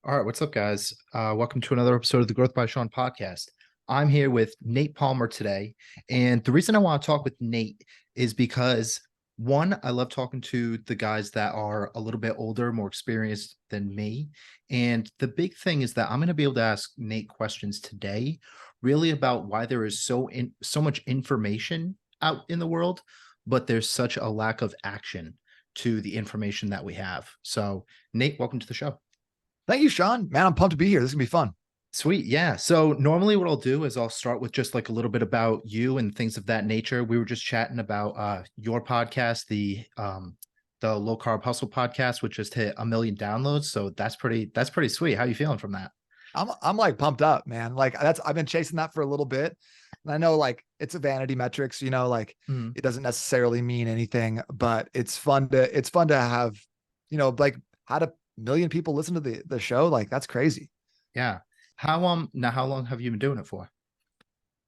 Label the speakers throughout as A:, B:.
A: All right, what's up, guys? Welcome to another episode of the Growth by Shawn podcast. I'm here with Nate Palmer today. And the reason I want to talk with Nate is because, one, I love talking to the guys that are a little bit older, more experienced than me. And the big thing is that I'm going to be able to ask Nate questions today, really about why there is so much information out in the world, but there's such a lack of action to the information that we have. So, Nate, welcome to the show.
B: Thank you, Shawn. Man, I'm pumped to be here. This is gonna be fun.
A: Sweet. Yeah. So normally what I'll do is I'll start with just like a little bit about you and things of that nature. We were just chatting about your podcast, the Low Carb Hustle Podcast, which just hit 1 million downloads. So that's pretty sweet. How you feeling from that?
B: I'm like pumped up, man. Like I've been chasing that for a little bit. And I know like it's a vanity metrics, it doesn't necessarily mean anything, but it's fun to have, like had 1 million people listen to the show. Like that's crazy.
A: Yeah. How long have you been doing it for?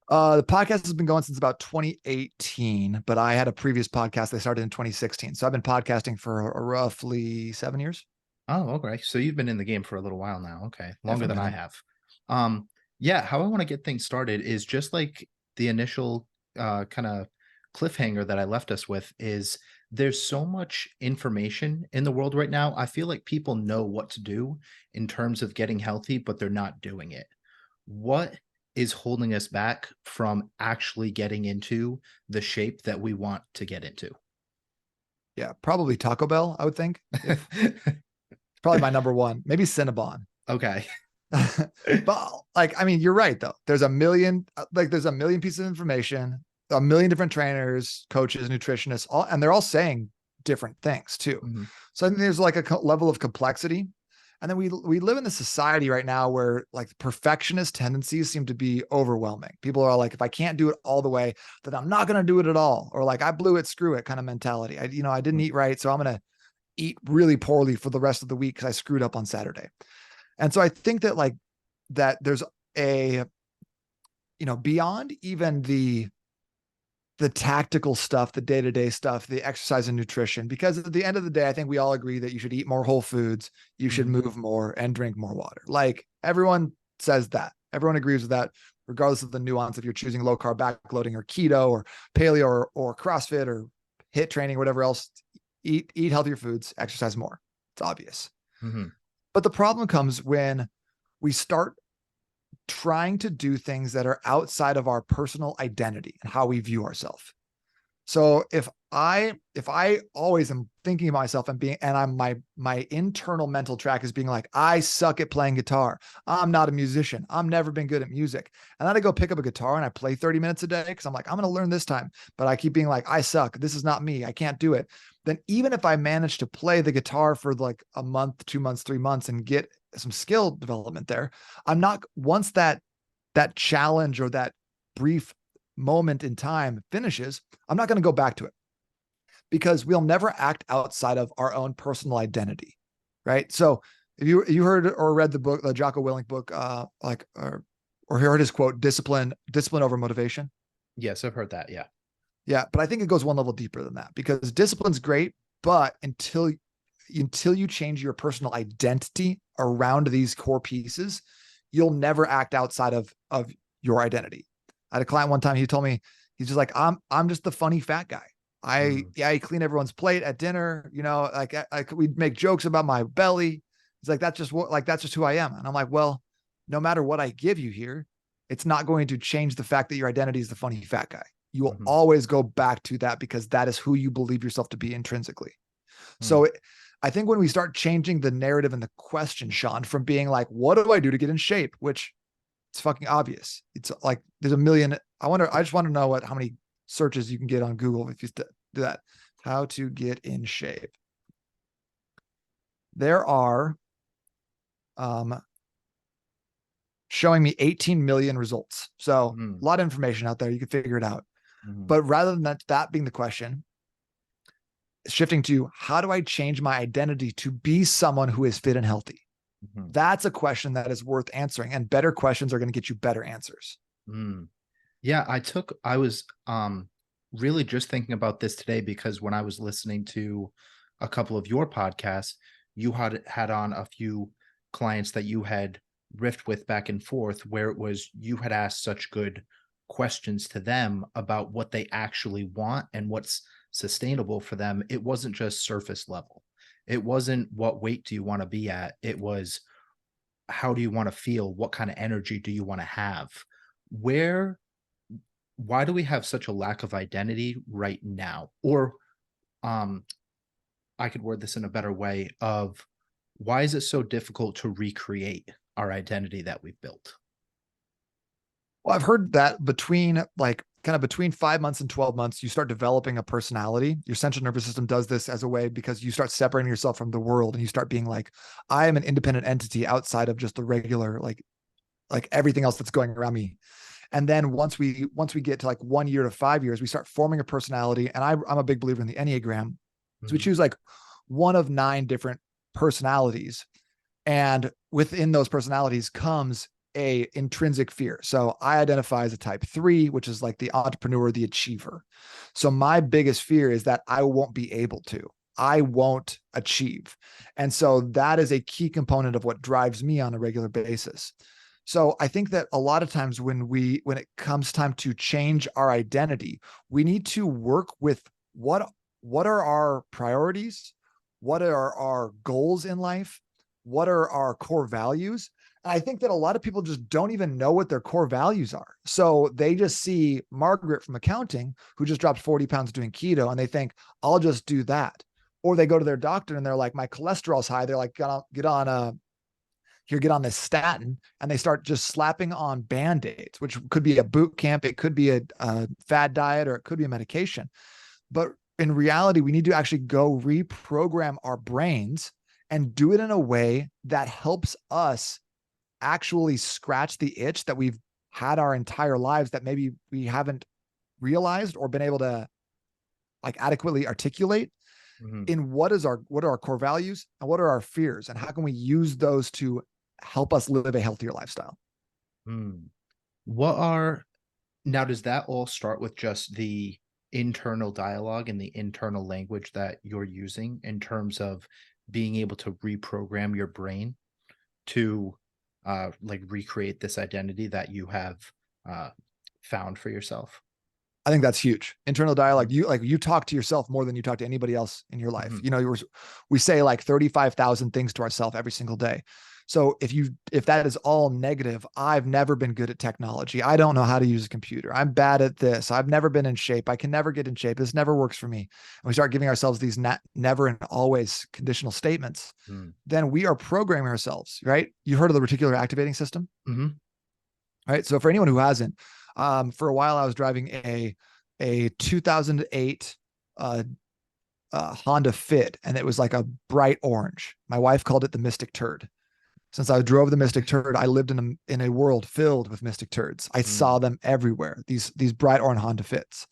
B: The podcast has been going since about 2018, but I had a previous podcast they started in 2016. So I've been podcasting for roughly 7 years.
A: Oh, okay. So you've been in the game for a little while now. Okay. Longer than I
B: Definitely.
A: have. Yeah, how I want to get things started is just like the initial kind of cliffhanger that I left us with is there's so much information in the world right now. I feel like people know what to do in terms of getting healthy, but they're not doing it. What is holding us back from actually getting into the shape that we want to get into?
B: Yeah, probably Taco Bell, I would think. It's probably my number one, maybe Cinnabon.
A: Okay.
B: But like, I mean, you're right though. There's a million pieces of information, 1 million different trainers, coaches, nutritionists, and they're all saying different things too.
A: Mhm.
B: So I think there's like a level of complexity. And then we live in a society right now where like perfectionist tendencies seem to be overwhelming. People are like, if I can't do it all the way, then I'm not going to do it at all. Or like, I blew it, screw it kind of mentality. I didn't eat right. So I'm going to eat really poorly for the rest of the week because I screwed up on Saturday. And so I think that like that there's a, beyond even the tactical stuff, the day-to-day stuff, the exercise and nutrition, because at the end of the day, I think we all agree that you should eat more whole foods, you should move more and drink more water. Like everyone says that. Everyone agrees with that, regardless of the nuance if you're choosing low carb backloading or keto or paleo or CrossFit or HIIT training, whatever else. Eat healthier foods, exercise more. It's obvious.
A: Mm-hmm.
B: But the problem comes when we start trying to do things that are outside of our personal identity and how we view ourselves. So if I always am thinking of myself and I'm my internal mental track is being like, I suck at playing guitar. I'm not a musician. I've never been good at music. And then I go pick up a guitar and I play 30 minutes a day because I'm like, I'm going to learn this time. But I keep being like, I suck. This is not me. I can't do it. Then even if I manage to play the guitar for like a month, 2 months, 3 months and get some skill development there, I'm not, once that challenge or that brief moment in time finishes, I'm not going to go back to it because we'll never act outside of our own personal identity. Right. So if you heard or read the book, the Jocko Willink book, or heard his quote, discipline over motivation.
A: Yes, I've heard that. Yeah.
B: Yeah. But I think it goes one level deeper than that because discipline's great, but until you change your personal identity around these core pieces, you'll never act outside of your identity. I had a client one time, he told me, he's just like, I'm just the funny fat guy. I clean everyone's plate at dinner, we'd make jokes about my belly. He's like, that's just who I am. And I'm like, well, no matter what I give you here, it's not going to change the fact that your identity is the funny fat guy. You will always go back to that because that is who you believe yourself to be intrinsically. So I think when we start changing the narrative and the question, Shawn, from being like, what do I do to get in shape? Which it's fucking obvious. It's like, there's 1 million. I just want to know how many searches you can get on Google if you do that. How to get in shape. There are showing me 18 million results. So a lot of information out there. You can figure it out. But rather than that being the question, shifting to how do I change my identity to be someone who is fit and healthy? That's a question that is worth answering, and better questions are going to get you better answers.
A: Yeah, I was really just thinking about this today because when I was listening to a couple of your podcasts, you had on a few clients that you had riffed with back and forth, where it was you had asked such good questions to them about what they actually want and what's sustainable for them. It wasn't just surface level. It wasn't what weight do you want to be at. It was how do you want to feel? What kind of energy do you want to have? Where, why do we have such a lack of identity right now? Or um, I could word this in a better way of why is it so difficult to recreate our identity that we've built?
B: Well, I've heard that between between 5 months and 12 months, you start developing a personality. Your central nervous system does this as a way because you start separating yourself from the world and you start being like, I am an independent entity outside of just the regular, like everything else that's going around me. And then once we get to like 1 year to 5 years, we start forming a personality. And I'm a big believer in the Enneagram. So we choose like one of 9 different personalities. And within those personalities comes a intrinsic fear. So I identify as a type 3, which is like the entrepreneur, the achiever. So my biggest fear is that I won't be able to, I won't achieve. And so that is a key component of what drives me on a regular basis. So I think that a lot of times when it comes time to change our identity, we need to work with what are our priorities? What are our goals in life? What are our core values? And I think that a lot of people just don't even know what their core values are. So they just see Margaret from accounting, who just dropped 40 pounds doing keto, and they think, I'll just do that. Or they go to their doctor and they're like, my cholesterol's high. They're like, get on this statin, and they start just slapping on Band-Aids, which could be a boot camp. It could be a fad diet, or it could be a medication. But in reality, we need to actually go reprogram our brains and do it in a way that helps us actually scratch the itch that we've had our entire lives that maybe we haven't realized or been able to like adequately articulate in what are our core values and what are our fears, and how can we use those to help us live a healthier lifestyle.
A: Now, does that all start with just the internal dialogue and the internal language that you're using in terms of being able to reprogram your brain to like recreate this identity that you have found for yourself?
B: I think that's huge. Internal dialogue. You talk to yourself more than you talk to anybody else in your life. You know, we say like 35,000 things to ourselves every single day. So if that is all negative, I've never been good at technology. I don't know how to use a computer. I'm bad at this. I've never been in shape. I can never get in shape. This never works for me. And we start giving ourselves these never and always conditional statements. Then we are programming ourselves, right? You heard of the reticular activating system? Right. So for anyone who hasn't, for a while I was driving a 2008 Honda Fit, and it was like a bright orange. My wife called it the Mystic Turd. Since I drove the Mystic Turd, I lived in a world filled with Mystic Turds. I saw them everywhere, these bright orange Honda Fits.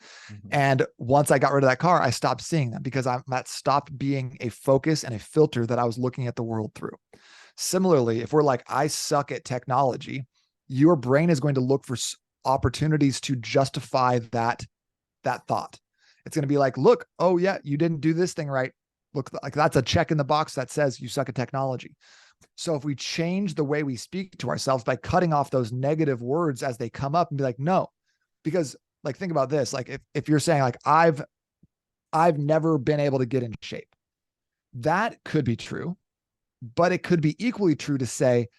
B: And once I got rid of that car, I stopped seeing them because that stopped being a focus and a filter that I was looking at the world through. Similarly, if we're like, I suck at technology, your brain is going to look for opportunities to justify that thought. It's going to be like, look, oh yeah, you didn't do this thing right. Look, like that's a check in the box that says you suck at technology. So if we change the way we speak to ourselves by cutting off those negative words as they come up and be like, no, because like, think about this. Like if you're saying like, I've never been able to get in shape, that could be true, but it could be equally true to say,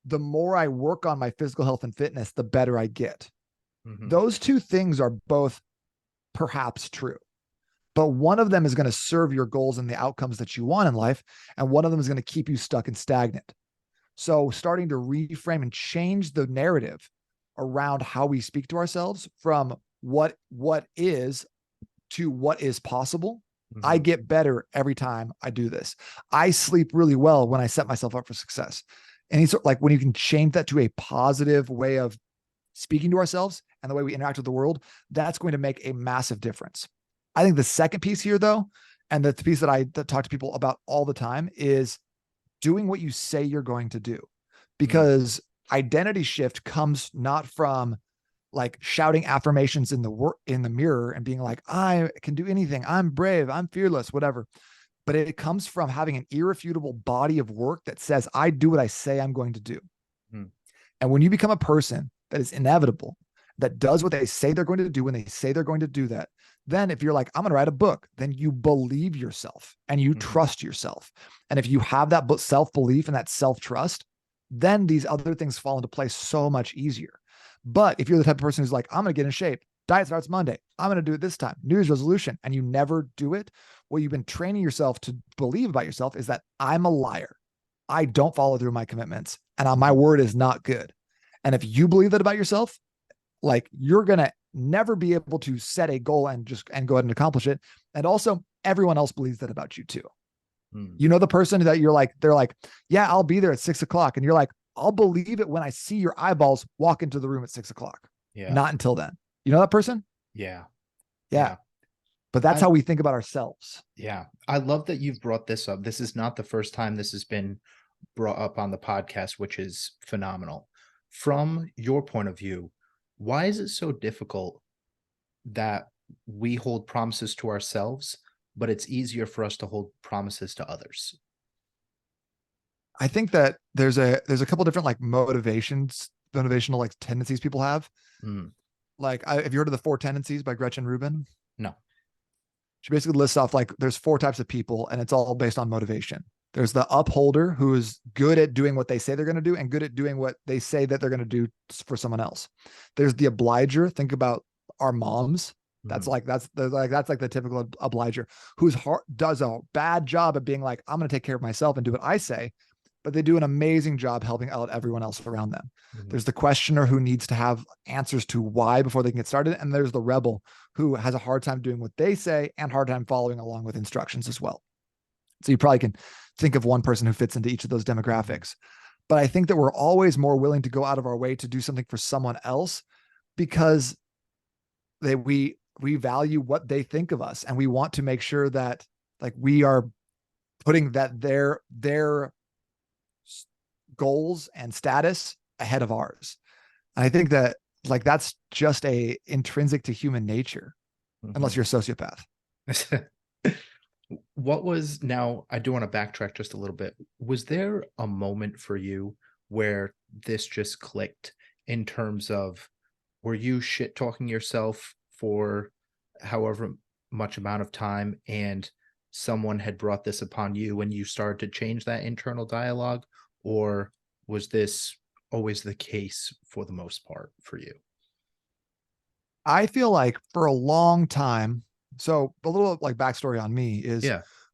B: the more I work on my physical health and fitness, the better I get. Those two things are both perhaps true, but one of them is going to serve your goals and the outcomes that you want in life, and one of them is going to keep you stuck and stagnant. So starting to reframe and change the narrative around how we speak to ourselves from what is to what is possible. I get better every time I do this. I sleep really well when I set myself up for success. And it's like when you can change that to a positive way of speaking to ourselves and the way we interact with the world, that's going to make a massive difference. I think the second piece here, though, and the piece that I talk to people about all the time, is doing what you say you're going to do. Because identity shift comes not from like shouting affirmations in the mirror and being like, I can do anything. I'm brave. I'm fearless, whatever. but it comes from having an irrefutable body of work that says, I do what I say I'm going to do.
A: Hmm.
B: And when you become a person that is inevitable, that does what they say they're going to do when they say they're going to do that, then if you're like, I'm going to write a book, then you believe yourself and you trust yourself. And if you have that self-belief and that self-trust, then these other things fall into place so much easier. But if you're the type of person who's like, I'm going to get in shape, diet starts Monday, I'm going to do it this time, New Year's resolution, and you never do it, what you've been training yourself to believe about yourself is that I'm a liar. I don't follow through my commitments, and my word is not good. And if you believe that about yourself, like, you're going to never be able to set a goal and go ahead and accomplish it. And also everyone else believes that about you too. You know, the person that you're like, they're like, yeah, I'll be there at 6:00. And you're like, I'll believe it when I see your eyeballs walk into the room at 6:00.
A: Yeah.
B: Not until then. You know that person?
A: Yeah.
B: Yeah. But that's how we think about ourselves.
A: Yeah. I love that you've brought this up. This is not the first time this has been brought up on the podcast, which is phenomenal. From your point of view, why is it so difficult that we hold promises to ourselves, but it's easier for us to hold promises to others?
B: I think that there's a couple different like motivational like tendencies people have. Like, have you heard of the 4 Tendencies by Gretchen Rubin?
A: No.
B: She basically lists off like there's 4 types of people, and it's all based on motivation. There's the upholder, who is good at doing what they say they're going to do and good at doing what they say that they're going to do for someone else. There's the obliger. Think about our moms. That's like the typical obliger, who's does a bad job at being like, I'm going to take care of myself and do what I say, but they do an amazing job helping out everyone else around them. There's the questioner, who needs to have answers to why before they can get started. And there's the rebel, who has a hard time doing what they say and hard time following along with instructions as well. So you probably can think of one person who fits into each of those demographics. But I think that we're always more willing to go out of our way to do something for someone else because we value what they think of us, and we want to make sure that like we are putting that their goals and status ahead of ours. And I think that like that's just intrinsic to human nature, unless you're a sociopath.
A: Now I do want to backtrack just a little bit. Was there a moment for you where this just clicked in terms of, were you shit talking yourself for however much amount of time and someone had brought this upon you and you started to change that internal dialogue? Or was this always the case for the most part for you?
B: I feel like for a long time, so a little like backstory on me is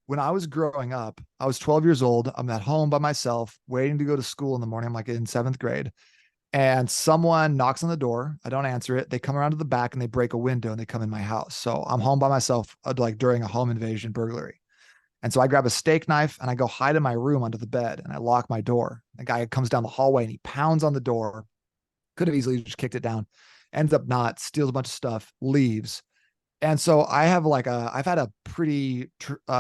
B: when I was growing up, I was 12 years old. I'm at home by myself, waiting to go to school in the morning. I'm like in 7th grade, and someone knocks on the door. I don't answer it. They come around to the back and they break a window and they come in my house. So I'm home by myself, like during a home invasion burglary. And so I grab a steak knife and I go hide in my room under the bed and I lock my door. The guy comes down the hallway and he pounds on the door. Could have easily just kicked it down. Ends up not, steals a bunch of stuff, leaves. And so I've had a pretty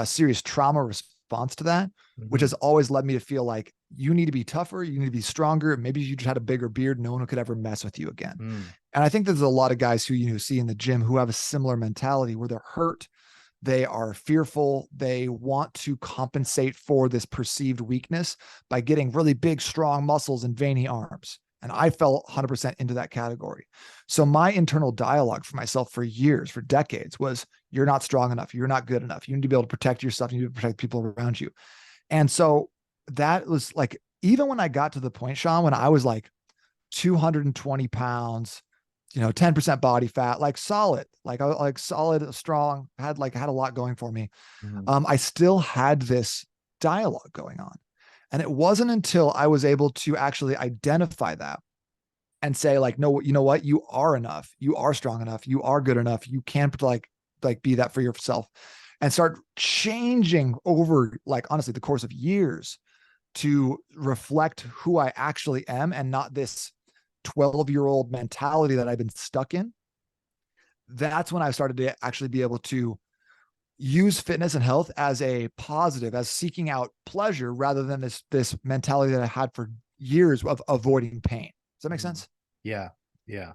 B: serious trauma response to that, which has always led me to feel like you need to be tougher. You need to be stronger. Maybe you just had a bigger beard. No one could ever mess with you again. And I think there's a lot of guys who, see in the gym who have a similar mentality where they're hurt. They are fearful. They want to compensate for this perceived weakness by getting really big, strong muscles and veiny arms. And I fell 100% into that category. So my internal dialogue for myself for years, for decades, was you're not strong enough. You're not good enough. You need to be able to protect yourself. You need to protect people around you. And so that was like, even when I got to the point, Shawn, when I was like 220 pounds, 10% body fat, like solid, solid, strong, had a lot going for me. I still had this dialogue going on. And it wasn't until I was able to actually identify that and say like, no, you know what? You are enough. You are strong enough. You are good enough. You can like be that for yourself, and start changing over, like, honestly, the course of years to reflect who I actually am and not this 12-year-old mentality that I've been stuck in. That's when I started to actually be able to use fitness and health as a positive, as seeking out pleasure rather than this mentality that I had for years of avoiding pain. Does that make sense?
A: Yeah. Yeah.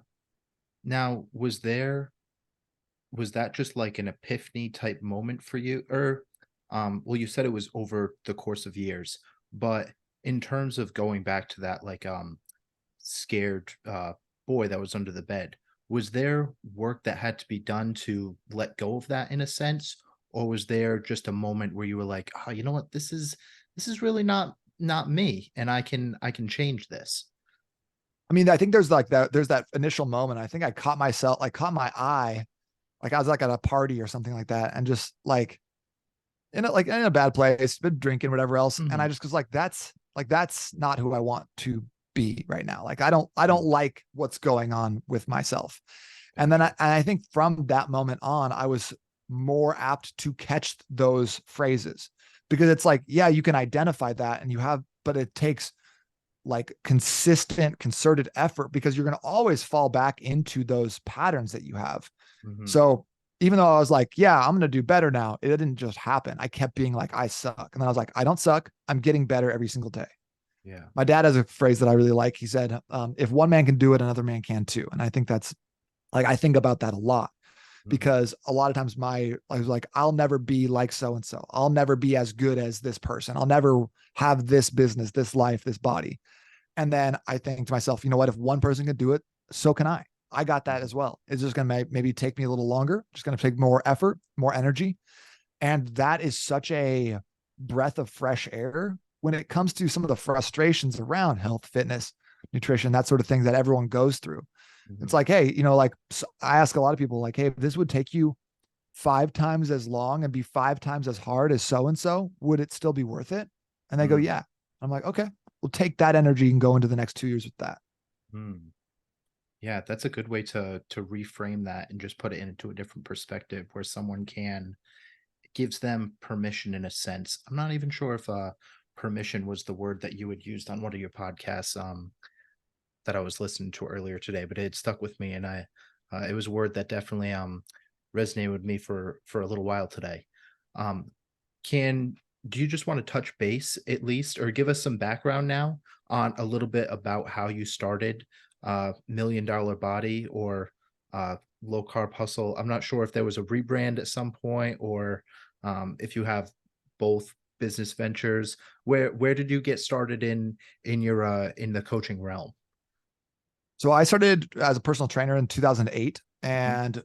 A: Now, was that just like an epiphany type moment for you? Or Well, you said it was over the course of years, but in terms of going back to that, like scared boy that was under the bed, was there work that had to be done to let go of that in a sense, or was there just a moment where you were like, oh, you know what, this is really not me, and I can change this.
B: I mean, I think there's that initial moment. I think I caught myself, like caught my eye, like I was like at a party or something like that, and just like in a bad place, been drinking, whatever else. And I
A: Mhm.
B: just was like, that's not who I want to be right now. Like, I don't like what's going on with myself. And then I think from that moment on, I was more apt to catch those phrases because it's like, yeah, you can identify that and you have, but it takes like consistent, concerted effort because you're going to always fall back into those patterns that you have.
A: Mhm.
B: So even though I was like, yeah, I'm going to do better now, it didn't just happen. I kept being like, I suck. And then I was like, I don't suck. I'm getting better every single day.
A: Yeah.
B: My dad has a phrase that I really like. He said, if one man can do it, another man can too. And I think that's like, I think about that a lot
A: Mhm.
B: because a lot of times I was like, I'll never be like so-and-so. I'll never be as good as this person. I'll never have this business, this life, this body. And then I think to myself, you know what? If one person can do it, so can I. I got that
A: Mhm.
B: as well. It's just going to maybe take me a little longer, just going to take more effort, more energy. And that is such a breath of fresh air when it comes to some of the frustrations around health, fitness, nutrition, that sort of thing that everyone goes through. It's
A: Mhm.
B: like, hey, like so I ask a lot of people, like, hey, if this would take you 5 times as long and be 5 times as hard as so and so, would it still be worth it? And they go,
A: Mhm.
B: yeah. I'm like, okay, we'll take that energy and go into the next 2 years with that.
A: Mhm. Yeah, that's a good way to reframe that and just put it into a different perspective where someone can gives them permission in a sense. I'm not even sure if permission was the word that you had used on one of your podcasts that I was listening to earlier today, but it stuck with me, and I it was a word that definitely resonated with me for a little while today. Um, can do you just want to touch base at least, or give us some background now on a little bit about how you started $1 Million Body or Low Carb Hustle? I'm not sure if there was a rebrand at some point, or if you have both business ventures. Where did you get started in your in the coaching realm?
B: So I started as a personal trainer in 2008
A: Mhm.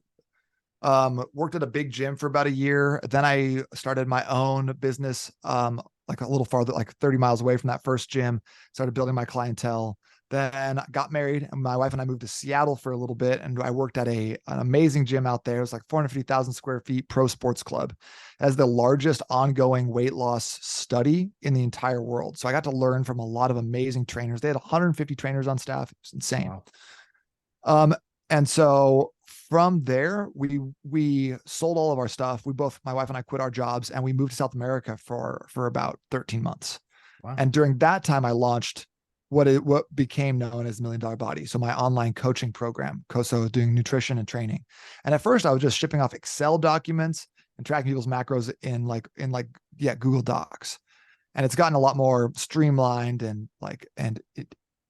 B: and worked at a big gym for about a year. Then I started my own business, like a little farther, like 30 miles away from that first gym, started building my clientele. Then I got married and my wife and I moved to Seattle for a little bit. And I worked at an amazing gym out there. It was like 450,000 square feet, pro sports club, as the largest ongoing weight loss study in the entire world. So I got to learn from a lot of amazing trainers. They had 150 trainers on staff. It was insane.
A: Wow.
B: Um, and so from there, we sold all of our stuff. We both, my wife and I, quit our jobs and we moved to South America for about 13 months.
A: Wow.
B: And during that time, I launched what became known as $1 Million Body. So my online coaching program, COSO, doing nutrition and training. And at first, I was just shipping off Excel documents and tracking people's macros in Google Docs. And it's gotten a lot more streamlined and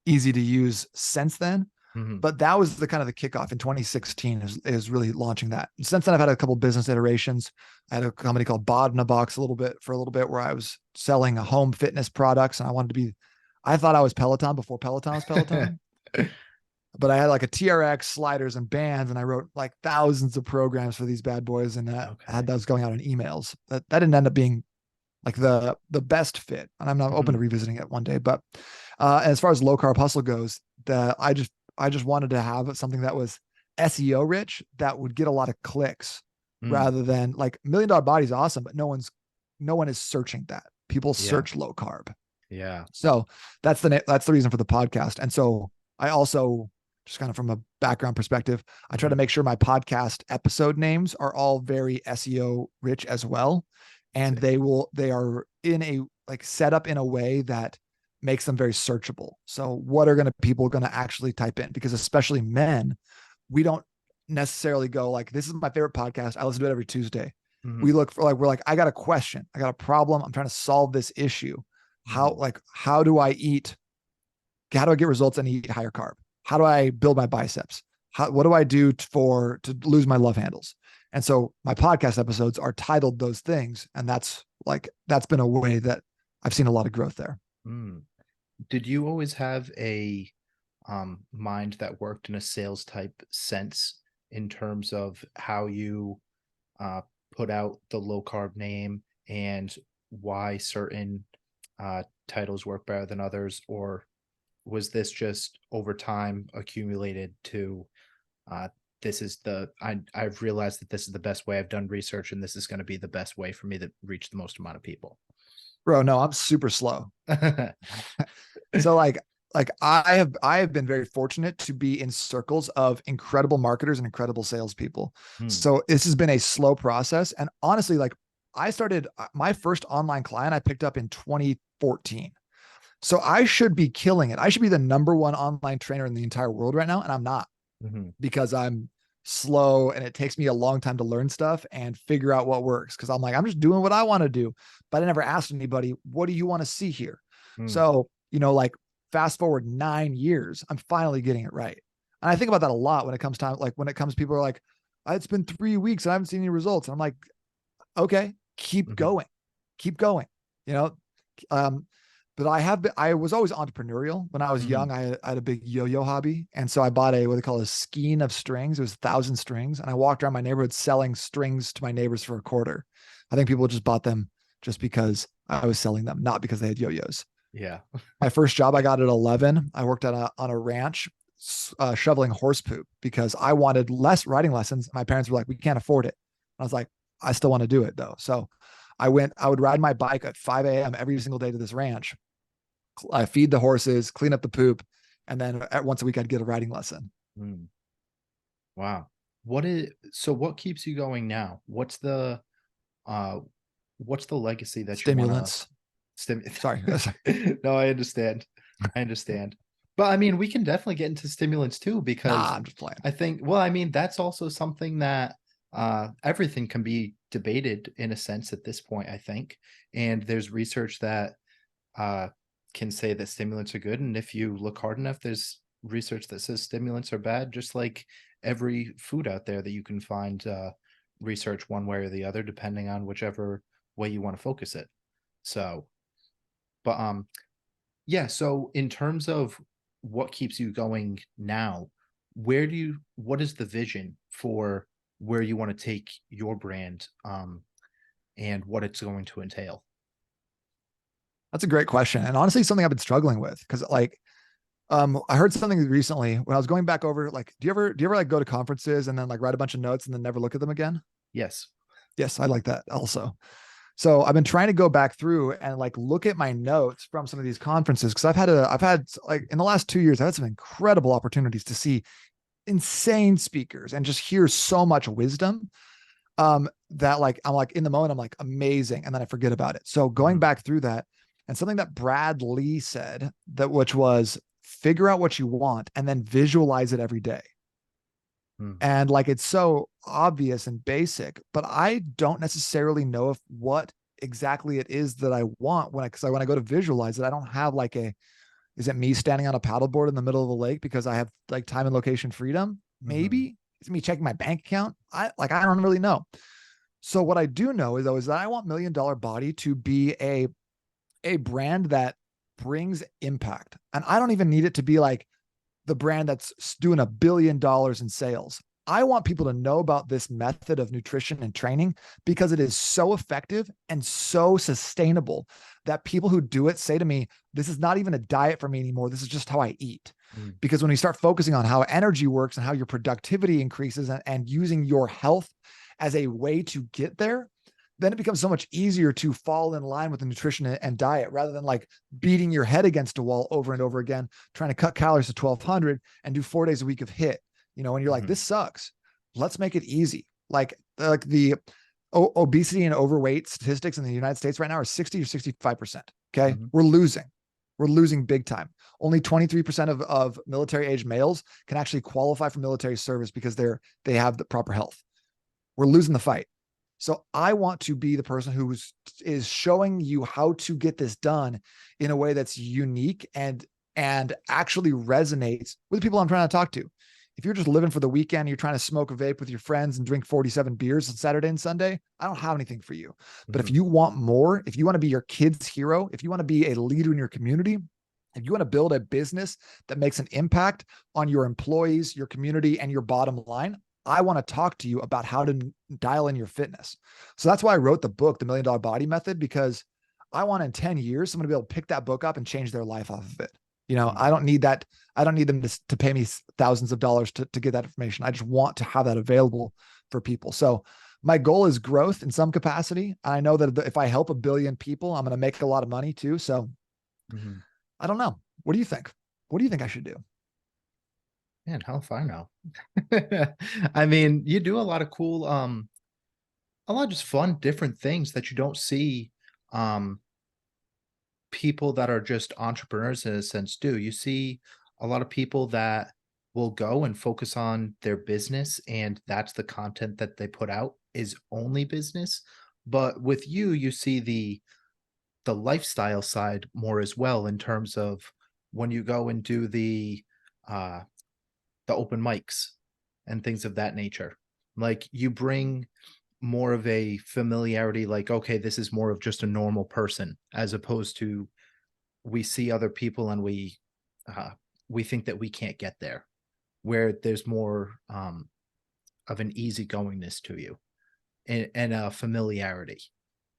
B: easy to use since then.
A: Mhm.
B: But that was the kind of the kickoff in 2016 is really launching that. Since then, I've had a couple business iterations. I had a company called Bod in a Box for a little bit where I was selling home fitness products, and I thought I was Peloton before Peloton was Peloton. But I had like a TRX, sliders, and bands, and I wrote like thousands of programs for these bad boys, and I had
A: Okay.
B: those going out in emails. That didn't end up being like the best fit, and I'm not open to
A: Mhm.
B: revisiting it one day. But as far as low carb hustle goes, I just wanted to have something that was SEO rich that would get a lot of clicks
A: Mm.
B: rather than like $1 Million Body is awesome, but no one is searching that. People
A: Yeah.
B: search low carb.
A: Yeah.
B: So that's the reason for the podcast. And so I also just kind of from a background perspective, I try to
A: Mhm.
B: make sure my podcast episode names are all very SEO rich as well. And
A: See.
B: they are in a like set up in a way that makes them very searchable. So what are people going to actually type in? Because especially men, we don't necessarily go like, this is my favorite podcast. I listen to it every Tuesday. We
A: Mhm.
B: look for like, we're like, I got a question. I got a problem. I'm trying to solve this issue.
A: Mhm.
B: How do I eat? How do I get results and eat higher carb? How do I build my biceps? What do I do to lose my love handles? And so my podcast episodes are titled those things. And that's like that's been a way that I've seen a lot of growth there.
A: Mm. Did you always have a mind that worked in a sales type sense in terms of how you uh, put out the low carb name and why certain titles work better than others? Or was this just over time accumulated to uh, this is I've realized that this is the best way, I've done research, and this is going to be the best way for me to reach the most amount of people?
B: Bro, no, I'm super slow. So like I have been very fortunate to be in circles of incredible marketers and incredible salespeople.
A: Hmm.
B: So this has been a slow process. And honestly, like I started my first online client I picked up in 2014. So I should be killing it. I should be the number one online trainer in the entire world right now. And I'm not,
A: Mhm.
B: because I'm slow and it takes me a long time to learn stuff and figure out what works. Cause I'm like, I'm just doing what I want to do. But I never asked anybody, what do you want to see here?
A: Mm.
B: So, like fast forward 9 years, I'm finally getting it right. And I think about that a lot when it comes time, like when it comes, people are like, it's been 3 weeks and I haven't seen any results. And I'm like, okay, keep
A: Mhm.
B: going, keep going, you know? Um, but I was always entrepreneurial. When I was
A: Mhm.
B: young, I had a big yo-yo hobby. And so I bought what they call a skein of strings. It was 1,000 strings. And I walked around my neighborhood selling strings to my neighbors for a quarter. I think people just bought them just because I was selling them, not because they had yo-yos.
A: Yeah.
B: My first job I got at 11. I worked on a ranch shoveling horse poop because I wanted less riding lessons. My parents were like, we can't afford it. I was like, I still want to do it though. So I would ride my bike at 5 a.m. every single day to this ranch. I feed the horses, clean up the poop, and then once a week I'd get a riding lesson.
A: Mm. Wow. What keeps you going now? Uh what's the legacy that you want to
B: Stimulants.
A: stim
B: Sorry.
A: No, I understand. I understand. But I mean, we can definitely get into stimulants too,
B: Nah,
A: because
B: I'm just playing.
A: I think, well, I mean, that's also something that everything can be debated in a sense at this point, I think. And there's research that uh can say that stimulants are good. And if you look hard enough, there's research that says stimulants are bad, just like every food out there that you can find research one way or the other, depending on whichever way you want to focus it. So, but yeah, so in terms of what keeps you going now, what is the vision for where you want to take your brand, and what it's going to entail?
B: That's a great question. And honestly, something I've been struggling with because I heard something recently when I was going back over, like, do you ever like go to conferences and then like write a bunch of notes and then never look at them again?
A: Yes.
B: Yes, I like that also. So I've been trying to go back through and like look at my notes from some of these conferences because I've had like in the last 2 years, I've had some incredible opportunities to see insane speakers and just hear so much wisdom that like I'm like in the moment, I'm like amazing. And then I forget about it. So going
A: Mhm.
B: back through that and something that Brad Lee said that which was figure out what you want and then visualize it every day.
A: Mm.
B: And like it's so obvious and basic, but I don't necessarily know if what exactly it is that I want when I go to visualize it, I don't have like is it me standing on a paddleboard in the middle of a lake because I have like time and location freedom?
A: Mhm.
B: Maybe it's me checking my bank account. I don't really know. So what I do know is that I want $1 Million Body to be a brand that brings impact. And I don't even need it to be like the brand that's doing $1 billion in sales. I want people to know about this method of nutrition and training because it is so effective and so sustainable that people who do it say to me, this is not even a diet for me anymore. This is just how I eat.
A: Mm.
B: Because when you start focusing on how energy works and how your productivity increases and using your health as a way to get there, then it becomes so much easier to fall in line with the nutrition and diet rather than like beating your head against a wall over and over again, trying to cut calories to 1,200 and do 4 days a week of HIIT, and you're like,
A: Mhm.
B: this sucks. Let's make it easy. Like the obesity and overweight statistics in the United States right now are 60 or 65%. Okay.
A: Mhm.
B: We're losing big time. Only 23% of military age males can actually qualify for military service because they have the proper health. We're losing the fight. So I want to be the person who is showing you how to get this done in a way that's unique and actually resonates with the people I'm trying to talk to. If you're just living for the weekend, you're trying to smoke a vape with your friends and drink 47 beers on Saturday and Sunday, I don't have anything for you. But if you want more, if you want to be your kid's hero, if you want to be a leader in your community, if you want to build a business that makes an impact on your employees, your community, and your bottom line, I want to talk to you about how to dial in your fitness. So that's why I wrote the book, The $1 Million Body Method, because I want in 10 years, someone to be able to pick that book up and change their life off of it. You know, I don't need that. I don't need them to pay me thousands of dollars to get that information. I just want to have that available for people. So my goal is growth in some capacity. I know that if I help 1 billion people, I'm going to make a lot of money too. So I don't know. What do you think? What do you think I should do?
A: Man, hell if I know. I mean, you do a lot of cool, a lot of just fun, different things that you don't see people that are just entrepreneurs in a sense do. You see a lot of people that will go and focus on their business, and that's the content that they put out is only business. But with you, you see the lifestyle side more as well, in terms of when you go and do the open mics and things of that nature. Like, you bring more of a familiarity, like, okay, this is more of just a normal person, as opposed to we see other people and we think that we can't get there, where there's more of an easygoingness to you and a familiarity,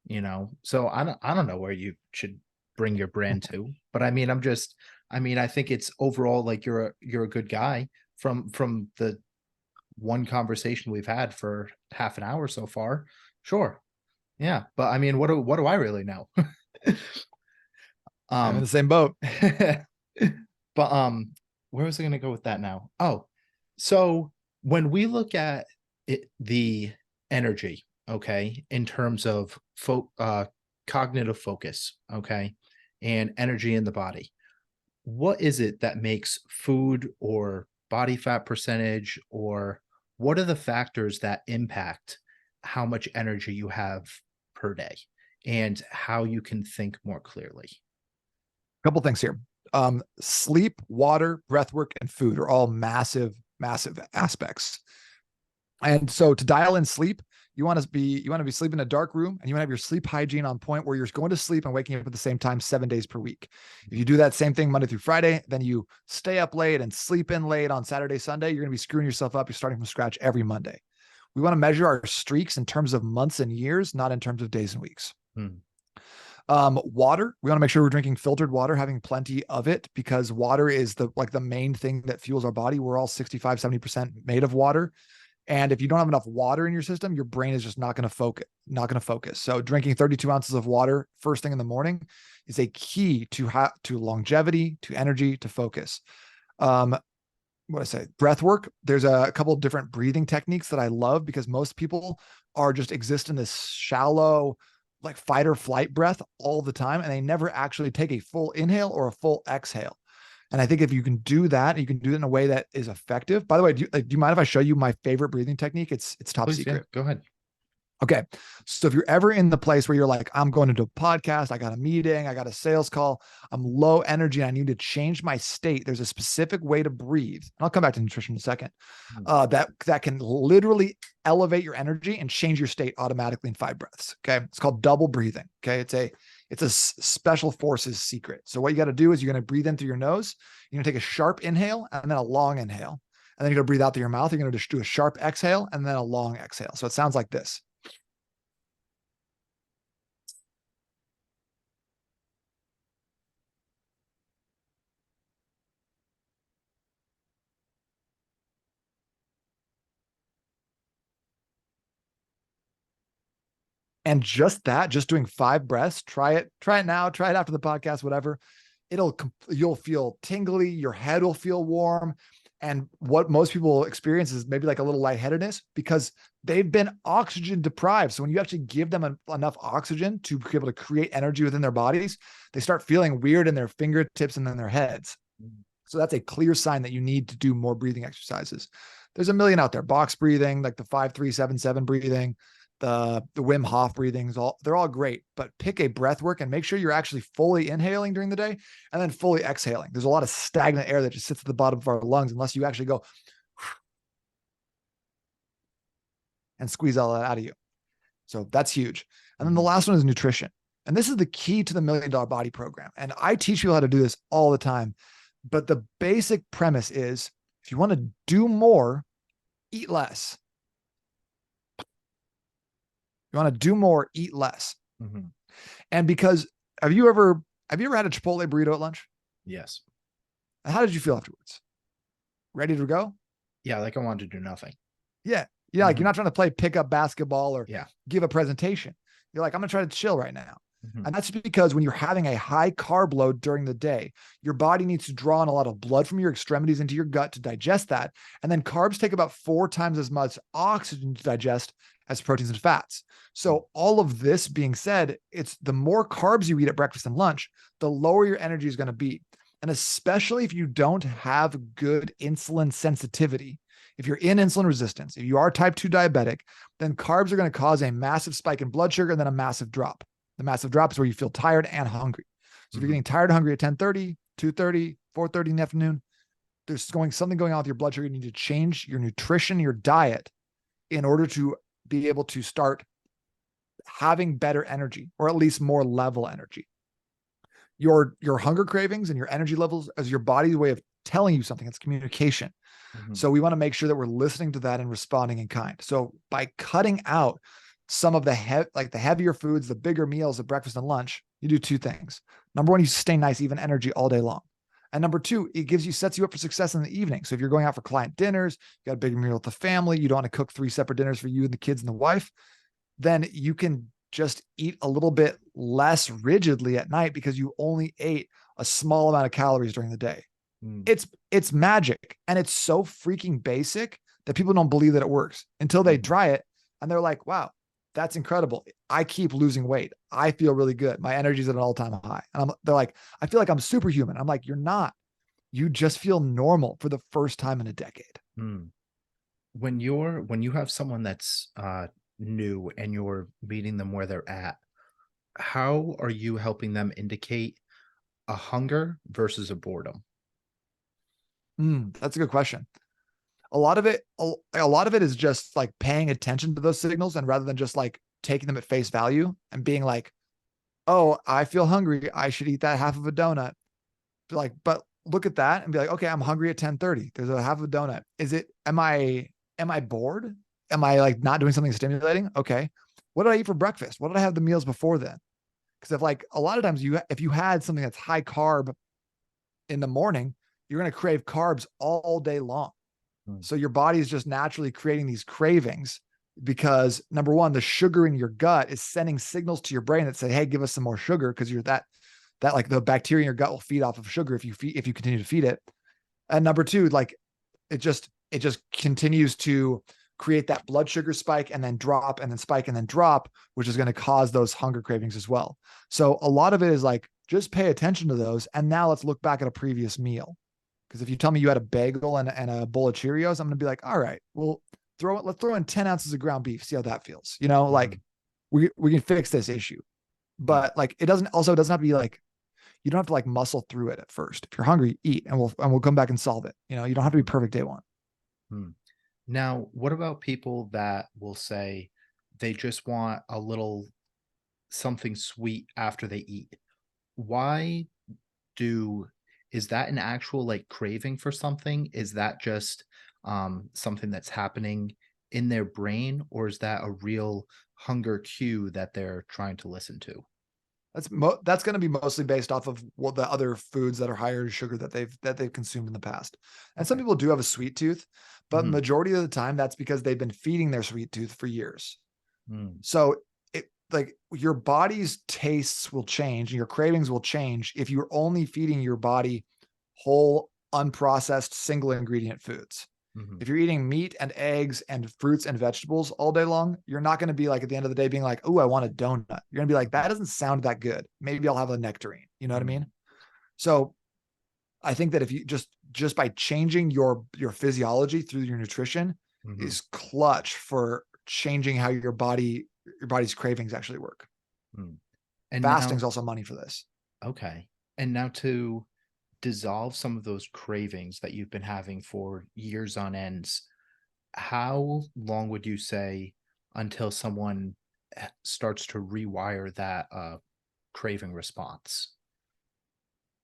A: you know. So I don't know where you should bring your brand to, but I mean, I think it's overall, like, you're a good guy from the one conversation we've had for half an hour so far. Sure. Yeah. But I mean, what do I really know?
B: I'm in the same boat.
A: But where was I going to go with that now? Oh, so when we look at it, the energy, okay, in terms of cognitive focus, okay, and energy in the body, what is it that makes food or body fat percentage, or what are the factors that impact how much energy you have per day and how you can think more clearly?
B: A couple things here. Sleep, water, breath work, and food are all massive aspects. And so to dial in sleep, you want to be sleeping in a dark room, and you want to have your sleep hygiene on point, where you're going to sleep and waking up at the same time 7 days per week. If you do that same thing Monday through Friday, then you stay up late and sleep in late on Saturday, Sunday, you're going to be screwing yourself up. You're starting from scratch every Monday. We want to measure our streaks in terms of months and years, not in terms of days and weeks. Water, we want to make sure we're drinking filtered water, having plenty of it, because water is the main thing that fuels our body. We're all 65-70% made of water. And if you don't have enough water in your system, your brain is just not going to focus. So drinking 32 ounces of water first thing in the morning is a key to longevity, to energy, to focus. Breath work. There's a couple of different breathing techniques that I love, because most people are just exist in this shallow, like, fight or flight breath all the time, and they never actually take a full inhale or a full exhale. And I think if you can do that, you can do it in a way that is effective. By the way, do you mind if I show you my favorite breathing technique? It's top
A: Please,
B: secret.
A: Yeah, go ahead.
B: Okay. So if you're ever in the place where you're like, I'm going into a podcast, I got a meeting, I got a sales call, I'm low energy, and I need to change my state, there's a specific way to breathe. And I'll come back to nutrition in a second. That can literally elevate your energy and change your state automatically in 5 breaths. Okay. It's called double breathing. Okay. It's a special forces secret. So what you got to do is you're going to breathe in through your nose. You're going to take a sharp inhale and then a long inhale. And then you're going to breathe out through your mouth. You're going to just do a sharp exhale and then a long exhale. So it sounds like this. And just doing 5 breaths, try it now, try it after the podcast, whatever. You'll feel tingly, your head will feel warm. And what most people experience is maybe like a little lightheadedness, because they've been oxygen deprived. So when you actually give them enough oxygen to be able to create energy within their bodies, they start feeling weird in their fingertips and then their heads. So that's a clear sign that you need to do more breathing exercises. There's a million out there. Box breathing, like the 5-3-7-7 breathing, the Wim Hof breathings, they're all great, but pick a breath work and make sure you're actually fully inhaling during the day and then fully exhaling. There's a lot of stagnant air that just sits at the bottom of our lungs unless you actually go and squeeze all that out of you. So that's huge. And then the last one is nutrition. And this is the key to the $1 Million Body Program. And I teach people how to do this all the time. But the basic premise is if you want to do more, eat less. You want to do more, eat less.
A: Mm-hmm.
B: And because have you ever had a Chipotle burrito at lunch?
A: Yes.
B: And how did you feel afterwards? Ready to go?
A: Yeah, like I wanted to do nothing.
B: Yeah. Yeah, like you're not trying to play pickup basketball or give a presentation. You're like, I'm going to try to chill right now. And that's because when you're having a high carb load during the day, your body needs to draw in a lot of blood from your extremities into your gut to digest that. And then carbs take about 4 times as much oxygen to digest as proteins and fats. So all of this being said, it's the more carbs you eat at breakfast and lunch, the lower your energy is going to be. And especially if you don't have good insulin sensitivity, if you're in insulin resistance, if you are type 2 diabetic, then carbs are going to cause a massive spike in blood sugar and then a massive drop. The massive drop is where you feel tired and hungry. So if you're getting tired and hungry at 10:30, 2:30, 4:30 in the afternoon, there's something going on with your blood sugar. You need to change your nutrition, your diet in order to be able to start having better energy, or at least more level energy. Your hunger cravings and your energy levels as your body's way of telling you something. It's communication. So we want to make sure that we're listening to that and responding in kind. So by cutting out some of the heavier foods, the bigger meals at breakfast and lunch, you do 2 things. Number 1, you sustain nice, even energy all day long. And number 2, it sets you up for success in the evening. So if you're going out for client dinners, you got a big meal with the family, you don't want to cook 3 separate dinners for you and the kids and the wife, then you can just eat a little bit less rigidly at night because you only ate a small amount of calories during the day. It's magic. And it's so freaking basic that people don't believe that it works until they try it. And they're like, wow, that's incredible. I keep losing weight. I feel really good. My energy's at an all-time high. And they're like, I feel like I'm superhuman. I'm like, you're not. You just feel normal for the first time in a decade.
A: When you have someone that's new and you're meeting them where they're at, how are you helping them indicate a hunger versus a boredom?
B: That's a good question. A lot of it is just like paying attention to those signals, and rather than just like taking them at face value and being like, oh, I feel hungry, I should eat that half of a donut. But look at that and be like, okay, I'm hungry at 10:30. There's a half of a donut. Am I bored? Am I like not doing something stimulating? Okay. What did I eat for breakfast? What did I have the meals before then? Because if like a lot of times if you had something that's high carb in the morning, you're going to crave carbs all day long. So your body is just naturally creating these cravings because number 1, the sugar in your gut is sending signals to your brain that say, hey, give us some more sugar. Cause you're that like the bacteria in your gut will feed off of sugar if you continue to feed it. And number 2, like it just continues to create that blood sugar spike and then drop and then spike and then drop, which is going to cause those hunger cravings as well. So a lot of it is like, just pay attention to those. And now let's look back at a previous meal. Because if you tell me you had a bagel and a bowl of Cheerios, I'm going to be like, all right, well, let's throw in 10 ounces of ground beef. See how that feels. Like we can fix this issue, but like, it doesn't have to be like, you don't have to like muscle through it at first. If you're hungry, eat and we'll come back and solve it. You don't have to be perfect day 1.
A: Now, what about people that will say they just want a little something sweet after they eat? Is that an actual like craving for something? Is that just something that's happening in their brain, or is that a real hunger cue that they're trying to listen to?
B: That's going to be mostly based off of what the other foods that are higher in sugar that they've consumed in the past. And some people do have a sweet tooth, but majority of the time that's because they've been feeding their sweet tooth for years. So like your body's tastes will change and your cravings will change if you're only feeding your body whole, unprocessed, single ingredient foods. If you're eating meat and eggs and fruits and vegetables all day long, you're not going to be like at the end of the day being like, oh, I want a donut. You're going to be like, that doesn't sound that good. Maybe I'll have a nectarine. You know what I mean? So I think that if you just by changing your physiology through your nutrition is clutch for changing how your body's cravings actually work. And fasting's also money for this.
A: Okay. And now to dissolve some of those cravings that you've been having for years on ends, how long would you say until someone starts to rewire that craving response?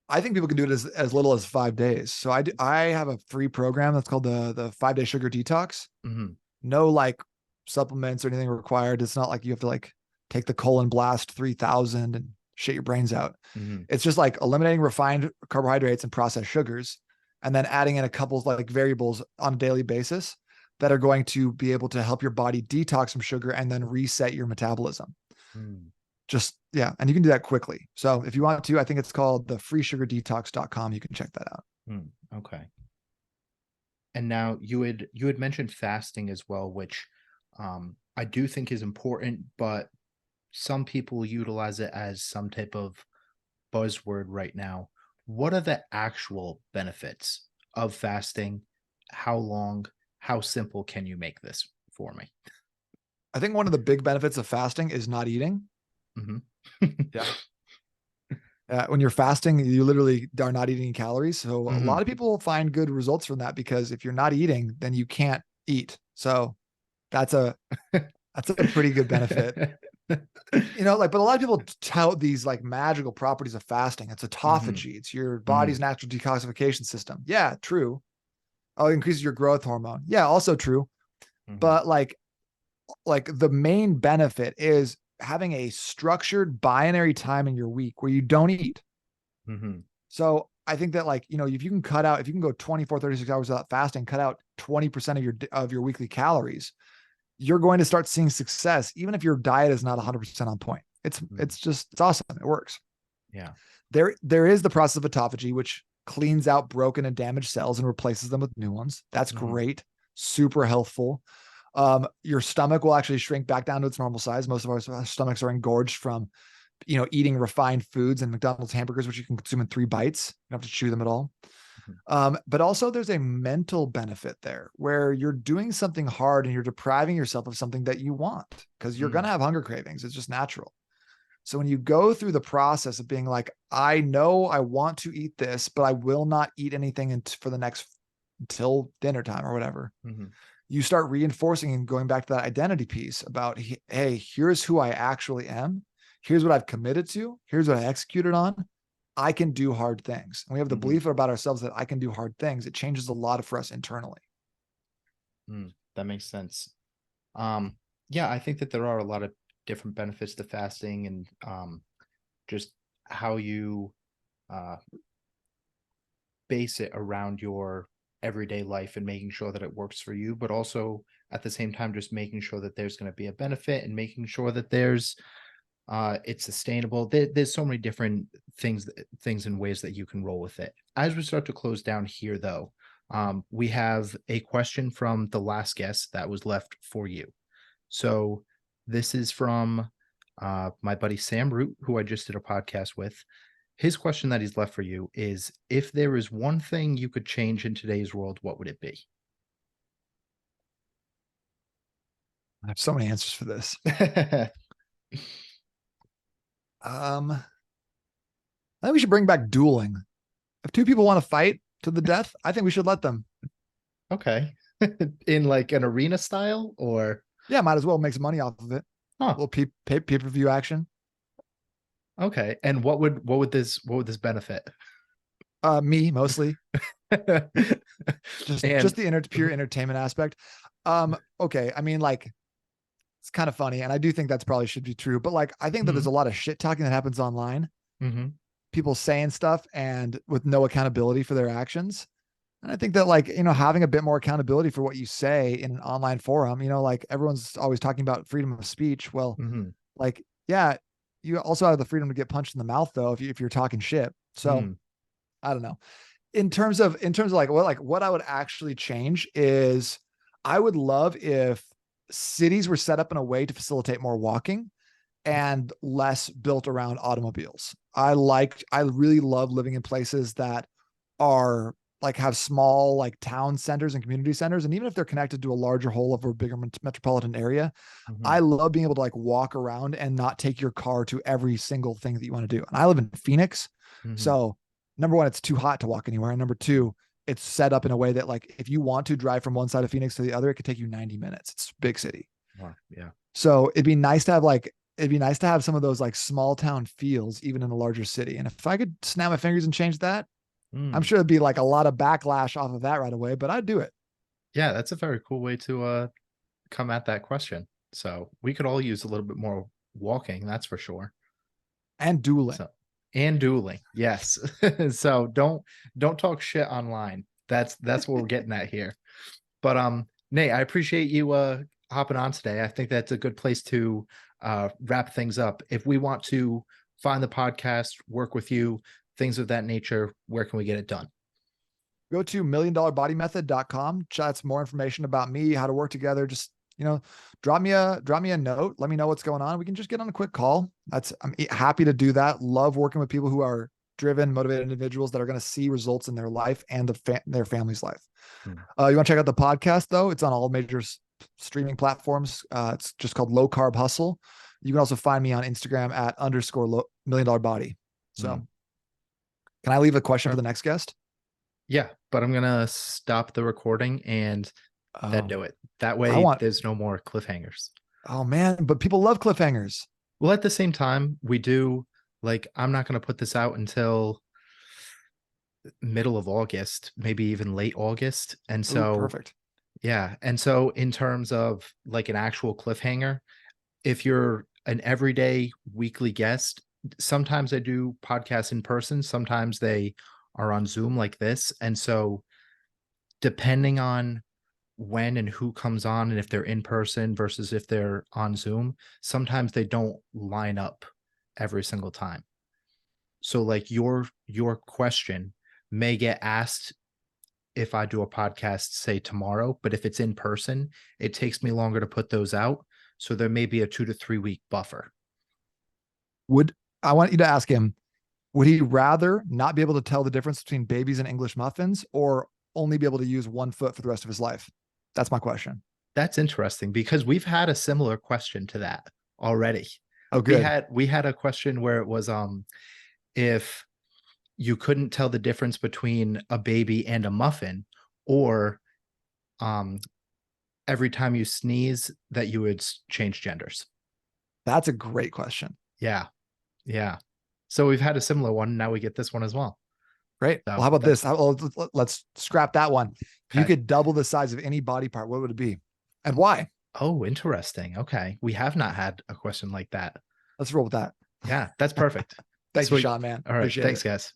B: I think people can do it as little as 5 days. So I have a free program that's called the 5-day sugar detox.
A: Mm-hmm.
B: No like supplements or anything required. It's not like you have to like take the colon blast 3000 and shit your brains out.
A: Mm-hmm.
B: It's just like eliminating refined carbohydrates and processed sugars, and then adding in a couple of like variables on a daily basis that are going to be able to help your body detox from sugar and then reset your metabolism.
A: Mm.
B: Just, yeah. And you can do that quickly. So if you want to, I think it's called the freesugardetox.com. You can check that out.
A: Okay. And now you had mentioned fasting as well, which I do think is important, but some people utilize it as some type of buzzword right now. What are the actual benefits of fasting? How long? How simple can you make this for me?
B: I think one of the big benefits of fasting is not eating.
A: Mm-hmm.
B: Yeah. When you're fasting, you literally are not eating calories. So a
A: Mm-hmm.
B: lot of people find good results from that, because if you're not eating, then you can't eat. So that's a pretty good benefit. You know, like, but a lot of people tout these like magical properties of fasting. It's autophagy. It's your body's natural detoxification system. Yeah, true. Oh, it increases your growth hormone. Yeah, also true.
A: Mm-hmm.
B: But like the main benefit is having a structured binary time in your week where you don't eat.
A: Mm-hmm.
B: So I think that, like, you know, if you can go 24, 36 hours without fasting, cut out 20% of your weekly calories, you're going to start seeing success, even if your diet is not 100% on point. It's awesome. It works.
A: Yeah.
B: There is the process of autophagy, which cleans out broken and damaged cells and replaces them with new ones. That's great. Super healthful. Your stomach will actually shrink back down to its normal size. Most of our stomachs are engorged from, you know, eating refined foods and McDonald's hamburgers, which you can consume in 3 bites. You don't have to chew them at all. But also there's a mental benefit there where you're doing something hard and you're depriving yourself of something that you want, because you're going to have hunger cravings. It's just natural. So when you go through the process of being like, I know I want to eat this, but I will not eat anything until dinner time or whatever. You start reinforcing and going back to that identity piece about, hey, here's who I actually am. Here's what I've committed to. Here's what I executed on. I can do hard things. And we have the belief about ourselves that I can do hard things. It changes a lot for us internally.
A: That makes sense. Yeah, I think that there are a lot of different benefits to fasting, and just how you base it around your everyday life and making sure that it works for you, but also at the same time just making sure that there's going to be a benefit and making sure that there's it's sustainable. There's so many different things and ways that you can roll with it. As we start to close down here, though, we have a question from the last guest that was left for you. So this is from my buddy Sam Root, who I just did a podcast with. His question that he's left for you is, if there is one thing you could change in today's world, what would it be?
B: I have so many answers for this. I think we should bring back dueling. If 2 people want to fight to the death, I think we should let them.
A: Okay. In like an arena style, or?
B: Yeah, might as well make some money off of it. A little pay-per-view action.
A: Okay. And what would this benefit?
B: Me mostly. just the pure entertainment aspect. Okay. I mean, like, it's kind of funny, and I do think that's probably should be true, but like, I think that there's a lot of shit talking that happens online. People saying stuff and with no accountability for their actions. And I think that, like, you know, having a bit more accountability for what you say in an online forum, you know, like, everyone's always talking about freedom of speech. Well, like, yeah, you also have the freedom to get punched in the mouth, though, if you're talking shit. So I don't know. In terms of like what I would actually change is, I would love if cities were set up in a way to facilitate more walking and less built around automobiles. I really love living in places that are like, have small like town centers and community centers. And even if they're connected to a larger whole of a bigger metropolitan area, I love being able to like walk around and not take your car to every single thing that you want to do. And I live in Phoenix. So number one, it's too hot to walk anywhere. And number two, it's set up in a way that, like, if you want to drive from one side of Phoenix to the other, it could take you 90 minutes. It's a big city.
A: Wow. Yeah.
B: So it'd be nice to have some of those like small town feels, even in a larger city. And if I could snap my fingers and change that, I'm
A: Mm.
B: sure it'd be like a lot of backlash off of that right away, but I'd do it.
A: Yeah, that's a very cool way to come at that question. So we could all use a little bit more walking, that's for sure.
B: And dueling.
A: So and dueling, yes. So don't talk shit online. That's what we're getting at here. But Nate, I appreciate you hopping on today. I think that's a good place to wrap things up. If we want to find the podcast, work with you, things of that nature, where can we get it done?
B: Go to milliondolarbodymethod.com. That's more information about me, how to work together. Just, drop me a note. Let me know what's going on. We can just get on a quick call. I'm happy to do that. Love working with people who are driven, motivated individuals that are going to see results in their life and their family's life. You want to check out the podcast though? It's on all major streaming platforms. It's just called Low Carb Hustle. You can also find me on Instagram at _ $million dollar body. So can I leave a question for the next guest?
A: Yeah, but I'm gonna stop the recording and then do it. That way there's no more cliffhangers.
B: Oh man, but people love cliffhangers.
A: Well, at the same time, we do, like, I'm not gonna put this out until middle of August, maybe even late August. And so
B: Perfect.
A: yeah. And so in terms of like an actual cliffhanger, if you're an everyday weekly guest, sometimes I do podcasts in person, sometimes they are on Zoom like this. And so depending on when and who comes on and if they're in person versus if they're on Zoom, sometimes they don't line up every single time. So like your question may get asked if I do a podcast, say tomorrow, but if it's in person, it takes me longer to put those out. So there may be a 2 to 3 week buffer.
B: I want you to ask him, would he rather not be able to tell the difference between babies and English muffins or only be able to use one foot for the rest of his life? That's my question.
A: That's interesting because we've had a similar question to that already.
B: Oh, good.
A: We had a question where it was if you couldn't tell the difference between a baby and a muffin, or every time you sneeze that you would change genders.
B: That's a great question.
A: Yeah. Yeah. So we've had a similar one. Now we get this one as well.
B: Great.
A: So
B: well, how about this? Let's scrap that one. If you
A: Okay.
B: could double the size of any body part, what would it be? And why?
A: Oh, interesting. Okay. We have not had a question like that.
B: Let's roll with that.
A: Yeah, that's perfect.
B: Thanks,
A: Sweet.
B: Shawn, man.
A: All right.
B: Appreciate
A: Thanks,
B: it.
A: guys.